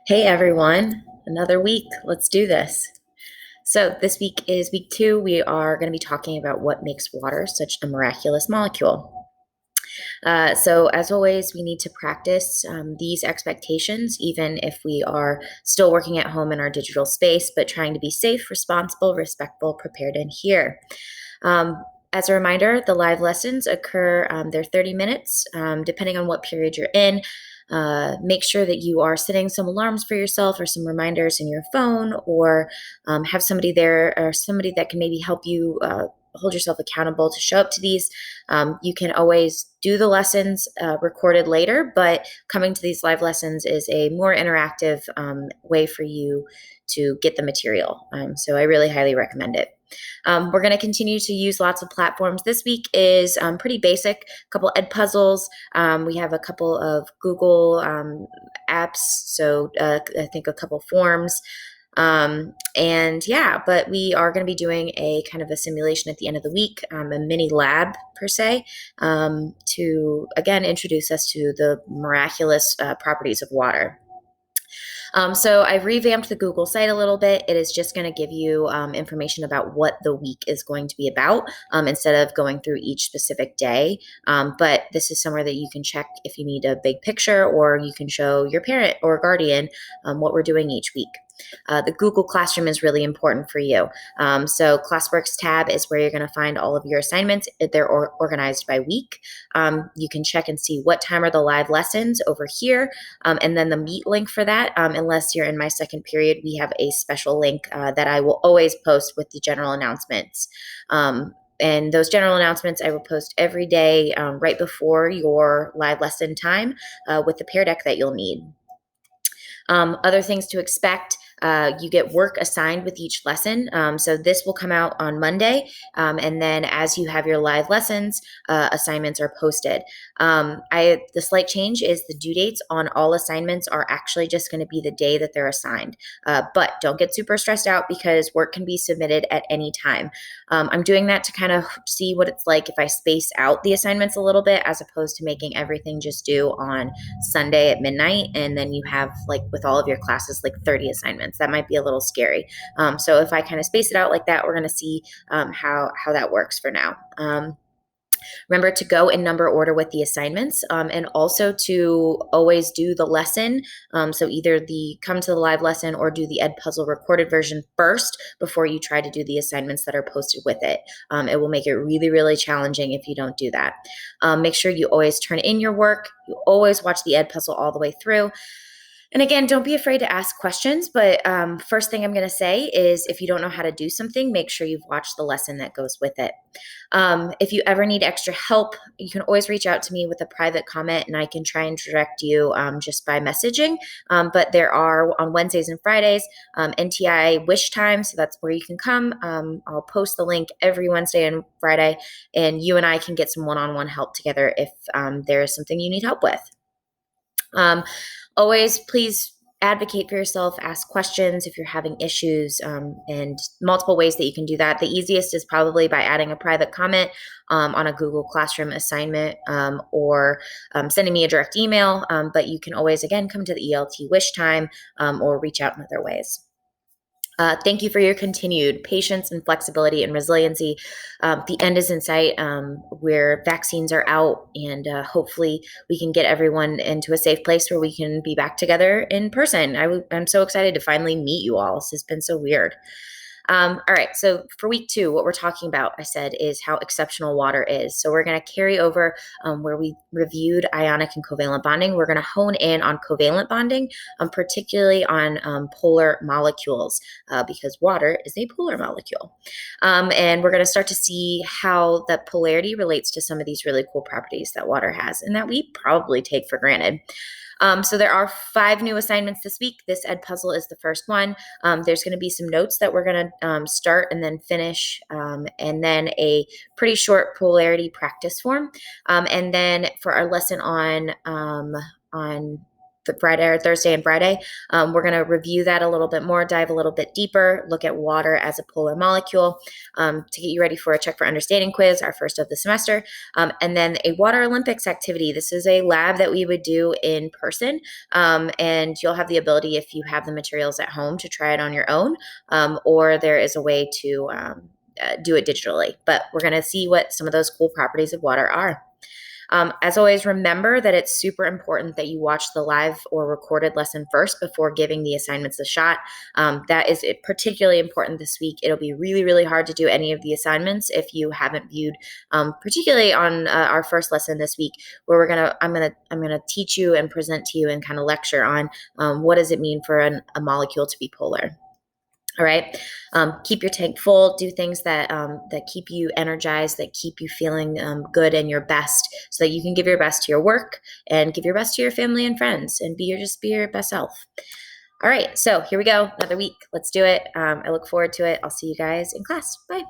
Hey everyone, another week. Let's do this. So, this week is week two. We are going to be talking about what makes water such a miraculous molecule. So, as always, we need to practice these expectations, even if we are still working at home in our digital space, but trying to be safe, responsible, respectful, prepared, and here. Um, as a reminder, the live lessons occur, they're 30 minutes, depending on what period you're in. Make sure that you are setting some alarms for yourself or some reminders in your phone, or have somebody there or somebody that can maybe help you hold yourself accountable to show up to these. You can always do the lessons recorded later, but coming to these live lessons is a more interactive way for you to get the material. So I really highly recommend it. We're going to continue to use lots of platforms. This week is pretty basic, a couple ed puzzles. We have a couple of Google apps, so I think a couple forms. And yeah, but we are going to be doing a kind of a simulation at the end of the week, a mini lab per se, to again introduce us to the miraculous properties of water. So I've revamped the Google site a little bit. It is just going to give you information about what the week is going to be about instead of going through each specific day. But this is somewhere that you can check if you need a big picture, or you can show your parent or guardian what we're doing each week. The Google Classroom is really important for you. So Classworks tab is where you're going to find all of your assignments. They're organized by week. You can check and see what time are the live lessons over here, and then the Meet link for that. Unless you're in my second period, we have a special link that I will always post with the general announcements. And those general announcements I will post every day right before your live lesson time with the Pear Deck that you'll need. Other things to expect, you get work assigned with each lesson. So this will come out on Monday. And then as you have your live lessons, assignments are posted. The slight change is the due dates on all assignments are actually just going to be the day that they're assigned. But don't get super stressed out because work can be submitted at any time. I'm doing that to kind of see what it's like if I space out the assignments a little bit, as opposed to making everything just due on Sunday at midnight, and then you have, like, with all of your classes, like 30 assignments. That might be a little scary. So if I kind of space it out like that, we're going to see how that works for now. Remember to go in number order with the assignments, and also to always do the lesson. So either come to the live lesson or do the ed puzzle recorded version first before you try to do the assignments that are posted with it. It will make it really, really challenging if you don't do that. Make sure you always turn in your work. You always watch the ed puzzle all the way through. And again, don't be afraid to ask questions. But first thing I'm going to say is, if you don't know how to do something, make sure you've watched the lesson that goes with it. If you ever need extra help, you can always reach out to me with a private comment, and I can try and direct you just by messaging. But there are, on Wednesdays and Fridays, NTI wish time. So that's where you can come. I'll post the link every Wednesday and Friday, and you and I can get some one-on-one help together if there is something you need help with. Always please advocate for yourself, ask questions if you're having issues, and multiple ways that you can do that. The easiest is probably by adding a private comment on a Google Classroom assignment, or sending me a direct email. But you can always, again, come to the ELT wish time, or reach out in other ways. Thank you for your continued patience and flexibility and resiliency. The end is in sight, where vaccines are out, and hopefully we can get everyone into a safe place where we can be back together in person. I'm so excited to finally meet you all. This has been so weird. All right, so for week two, what we're talking about, I said, is how exceptional water is. So we're going to carry over where we reviewed ionic and covalent bonding. We're going to hone in on covalent bonding, particularly on polar molecules, because water is a polar molecule. And we're going to start to see how that polarity relates to some of these really cool properties that water has and that we probably take for granted. So there are 5 new assignments this week. This ed puzzle is the first one. There's going to be some notes that we're going to start and then finish, and then a pretty short polarity practice form. And then for our lesson on Friday or Thursday and Friday. We're going to review that a little bit more, dive a little bit deeper, look at water as a polar molecule to get you ready for a Check for Understanding quiz, our first of the semester. And then a Water Olympics activity. This is a lab that we would do in person, and you'll have the ability, if you have the materials at home, to try it on your own, or there is a way to do it digitally. But we're going to see what some of those cool properties of water are. As always, remember that it's super important that you watch the live or recorded lesson first before giving the assignments a shot. That is particularly important this week. It'll be really, really hard to do any of the assignments if you haven't viewed, particularly on our first lesson this week, where I'm gonna teach you and present to you and kind of lecture on what does it mean for a molecule to be polar. All right. Keep your tank full. Do things that keep you energized, that keep you feeling good and your best, so that you can give your best to your work and give your best to your family and friends, and be your best self. All right. So here we go. Another week. Let's do it. I look forward to it. I'll see you guys in class. Bye.